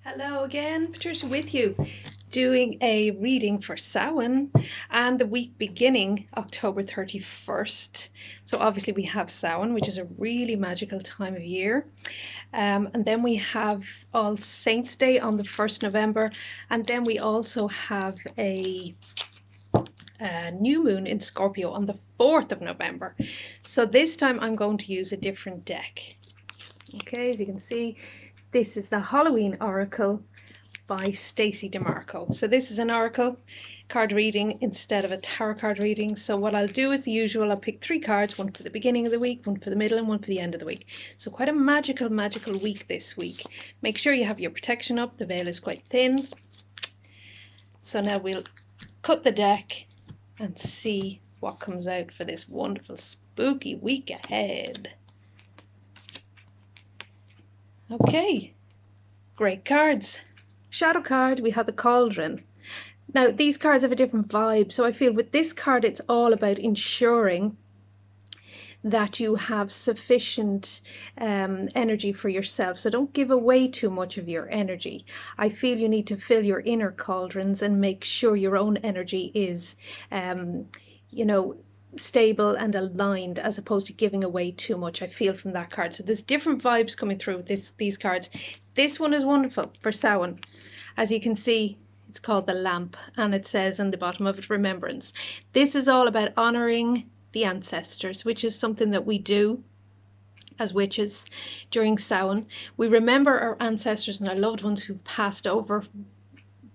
Hello again, Patricia with you, doing a reading for Samhain and the week beginning October 31st. So obviously we have Samhain, which is a really magical time of year. And then we have All Saints Day on the 1st November. And then we also have a new moon in Scorpio on the 4th of November. So this time I'm going to use a different deck. Okay, as you can see, this is the Halloween Oracle by Stacey Demarco. So this is an oracle card reading instead of a tarot card reading. So what I'll do is the usual, I'll pick 3 cards, one for the beginning of the week, one for the middle, and one for the end of the week. So quite a magical week this week. Make sure you have your protection up. The veil is quite thin. So now we'll cut the deck and see what comes out for this wonderful spooky week ahead. Okay, great cards. Shadow card, we have the Cauldron. Now these cards have a different vibe, so I feel with this card it's all about ensuring that you have sufficient energy for yourself. So don't give away too much of your energy. I feel you need to fill your inner cauldrons and make sure your own energy is stable and aligned, as opposed to giving away too much. I feel from that card. So there's different vibes coming through with these cards. This one is wonderful for Samhain. As you can see, it's called the lamp, and it says on the bottom of it, remembrance. This is all about honoring the ancestors, which is something that we do as witches during Samhain. We remember our ancestors and our loved ones who've passed over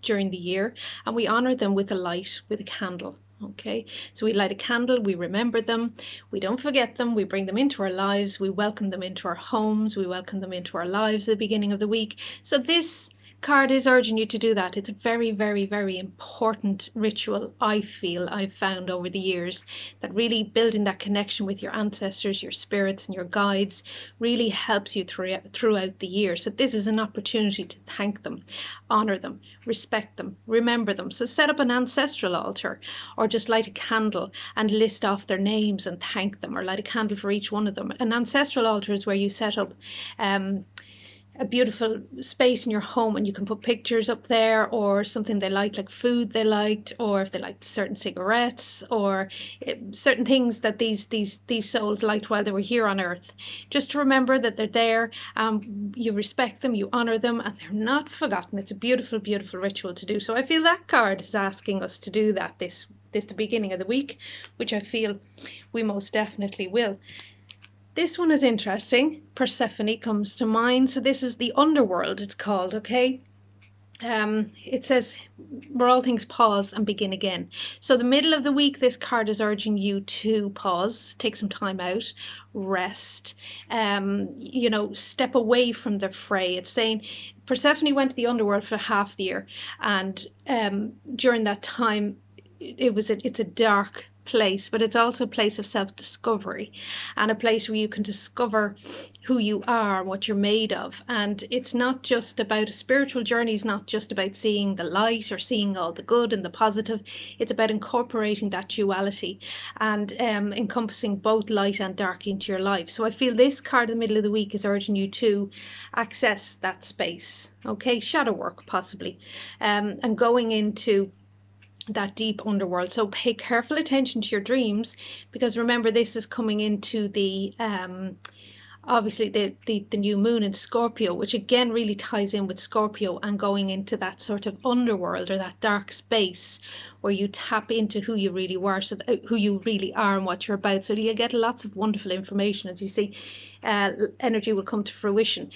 during the year, and we honor them with a light, with a candle. Okay, so we light a candle, we remember them, we don't forget them, we bring them into our lives, we welcome them into our homes, we welcome them into our lives at the beginning of the week. So this card is urging you to do that. It's a very, very, very important ritual, I feel, I've found over the years, that really building that connection with your ancestors, your spirits and your guides really helps you throughout the year. So this is an opportunity to thank them, honor them, respect them, remember them. So set up an ancestral altar, or just light a candle and list off their names and thank them, or light a candle for each one of them. An ancestral altar is where you set up a beautiful space in your home, and you can put pictures up there, or something they liked, like food they liked, or if they liked certain cigarettes, or certain things that these souls liked while they were here on earth, just to remember that they're there. You respect them, you honor them, and they're not forgotten. It's a beautiful ritual to do. So I feel that card is asking us to do that this the beginning of the week, which I feel we most definitely will. This one is interesting. Persephone comes to mind. So this is the underworld, it's called, okay? It says, where all things pause and begin again. So the middle of the week, this card is urging you to pause, take some time out, rest, step away from the fray. It's saying Persephone went to the underworld for half the year, and during that time, it's a dark place, but it's also a place of self-discovery, and a place where you can discover who you are, what you're made of. And it's not just about a spiritual journey, it's not just about seeing the light or seeing all the good and the positive. It's about incorporating that duality and encompassing both light and dark into your life. So I feel this card in the middle of the week is urging you to access that space, okay? Shadow work possibly, and going into that deep underworld. So pay careful attention to your dreams, because remember, this is coming into the obviously the new moon in Scorpio, which again really ties in with Scorpio and going into that sort of underworld, or that dark space where you tap into who you really were, so who you really are and what you're about. So you get lots of wonderful information. As you see, energy will come to fruition.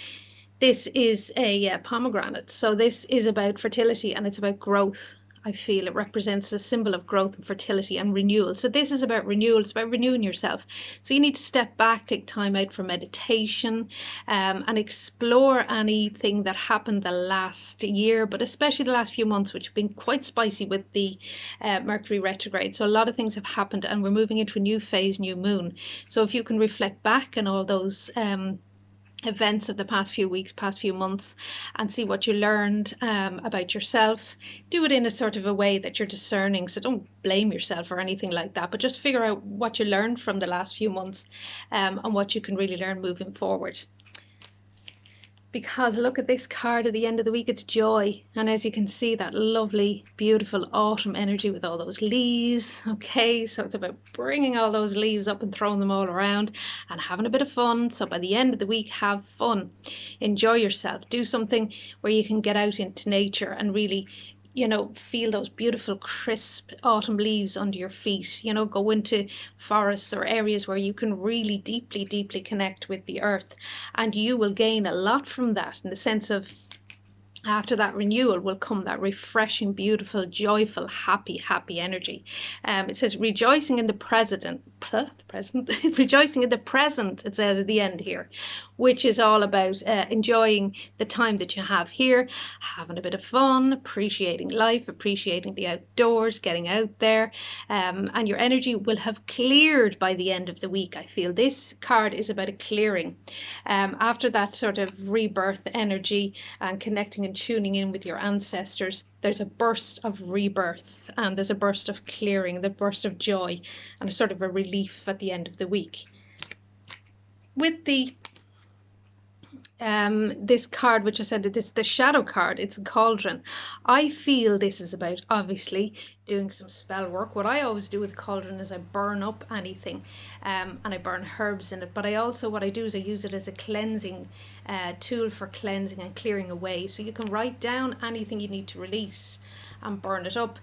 This is a pomegranate, so this is about fertility, and it's about growth. I feel it represents a symbol of growth and fertility and renewal. So this is about renewal. It's about renewing yourself. So you need to step back, take time out for meditation, and explore anything that happened the last year, but especially the last few months, which have been quite spicy with the Mercury retrograde. So a lot of things have happened, and we're moving into a new phase, new moon. So if you can reflect back on all those events of the past few weeks, past few months, and see what you learned about yourself. Do it in a sort of a way that you're discerning, so don't blame yourself or anything like that, but just figure out what you learned from the last few months, and what you can really learn moving forward. because look at this card at the end of the week, it's joy. And as you can see, that lovely, beautiful autumn energy with all those leaves. Okay, so it's about bringing all those leaves up and throwing them all around and having a bit of fun. So by the end of the week, have fun, enjoy yourself, do something where you can get out into nature and really, you know, feel those beautiful crisp autumn leaves under your feet. You know, go into forests or areas where you can really deeply connect with the earth, and you will gain a lot from that, in the sense of after that renewal will come that refreshing, beautiful, joyful, happy energy. It says rejoicing in the present, rejoicing in the present, it says at the end here, which is all about enjoying the time that you have here, having a bit of fun, appreciating life, appreciating the outdoors, getting out there, and your energy will have cleared by the end of the week. I feel this card is about a clearing. After that sort of rebirth energy and connecting and tuning in with your ancestors, there's a burst of rebirth and there's a burst of clearing, the burst of joy, and a sort of a relief at the end of the week. With the this card, which I said, it's the shadow card, it's a cauldron. I feel this is about obviously doing some spell work. What I always do with a cauldron is I burn up anything, and I burn herbs in it, but I also, what I do is I use it as a cleansing tool for cleansing and clearing away. So you can write down anything you need to release and burn it up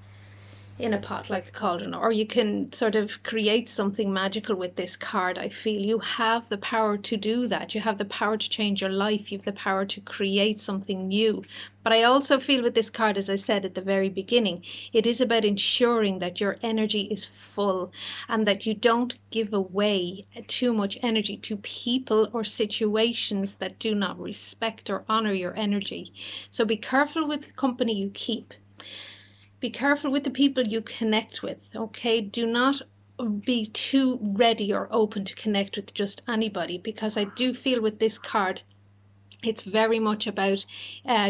in a pot like the cauldron, or you can sort of create something magical with this card. I feel you have the power to do that. You have the power to change your life. You have the power to create something new. But I also feel with this card, as I said at the very beginning, it is about ensuring that your energy is full and that you don't give away too much energy to people or situations that do not respect or honor your energy. So be careful with the company you keep. Be careful with the people you connect with, okay? Do not be too ready or open to connect with just anybody, because I do feel with this card, it's very much about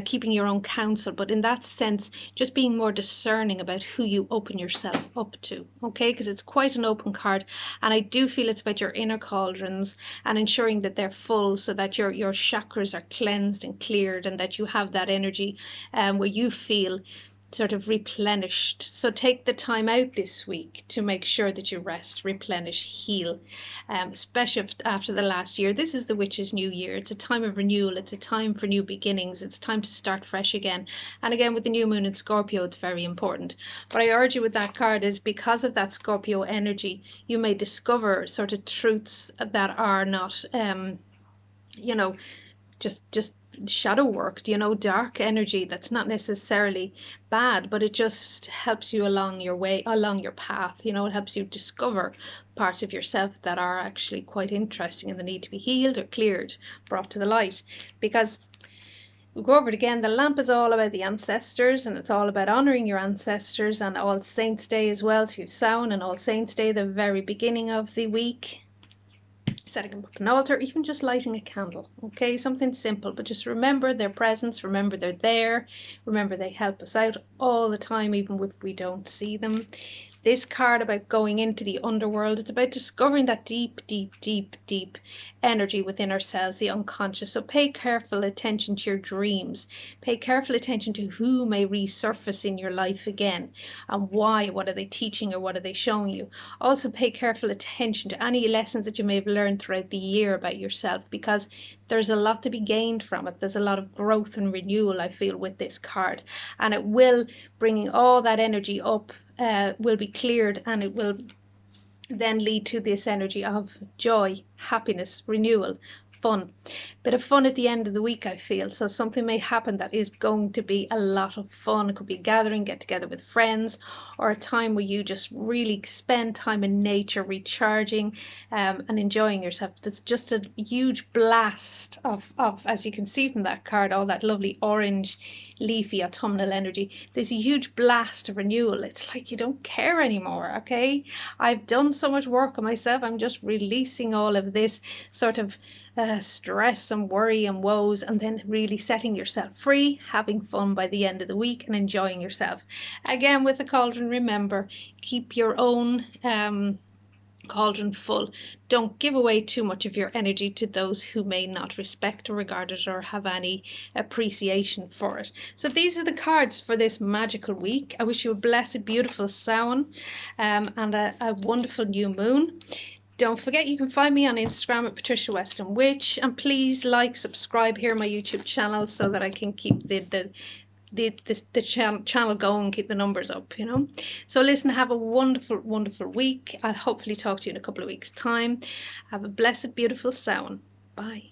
keeping your own counsel, but in that sense, just being more discerning about who you open yourself up to, okay? Because it's quite an open card, and I do feel it's about your inner cauldrons and ensuring that they're full, so that your chakras are cleansed and cleared, and that you have that energy where you feel sort of replenished. So take the time out this week to make sure that you rest, replenish, heal, especially after the last year. This is the witch's new year. It's a time of renewal. It's a time for new beginnings. It's time to start fresh again. And again, with the new moon in Scorpio, it's very important. But I urge you with that card is, because of that Scorpio energy, you may discover sort of truths that are not, you know, just shadow work, you know, dark energy that's not necessarily bad, but it just helps you along your way, along your path. You know, it helps you discover parts of yourself that are actually quite interesting and they need to be healed or cleared, brought to the light. Because we'll go over it again, the lamp is all about the ancestors, and it's all about honouring your ancestors, and All Saints Day as well. So you have Samhain and All Saints Day, the very beginning of the week. Setting up an altar, even just lighting a candle, okay? Something simple, but just remember their presence, remember they're there, remember they help us out all the time, even if we don't see them. This card about going into the underworld, it's about discovering that deep energy within ourselves, the unconscious. So pay careful attention to your dreams. Pay careful attention to who may resurface in your life again, and why. What are they teaching, or what are they showing you? Also pay careful attention to any lessons that you may have learned throughout the year about yourself, because there's a lot to be gained from it. There's a lot of growth and renewal, I feel, with this card, and it will, bringing all that energy up, will be cleared, and it will then lead to this energy of joy, happiness, renewal, fun. Bit of fun at the end of the week, I feel. So something may happen that is going to be a lot of fun. It could be a gathering, get together with friends, or a time where you just really spend time in nature, recharging and enjoying yourself. That's just a huge blast of, as you can see from that card, all that lovely orange, leafy autumnal energy. There's a huge blast of renewal. It's like you don't care anymore, okay? I've done so much work on myself. I'm just releasing all of this sort of stress and worry and woes, and then really setting yourself free, having fun by the end of the week, and enjoying yourself. Again, with the cauldron, remember, keep your own cauldron full. Don't give away too much of your energy to those who may not respect or regard it or have any appreciation for it. So these are the cards for this magical week. I wish you a blessed, beautiful Samhain and a wonderful new moon. Don't forget you can find me on Instagram at Patricia Weston Witch, and please like, subscribe here on my YouTube channel so that I can keep the channel going, keep the numbers up, you know. So listen, have a wonderful week. I'll hopefully talk to you in a couple of weeks time. Have a blessed, beautiful Samhain. Bye.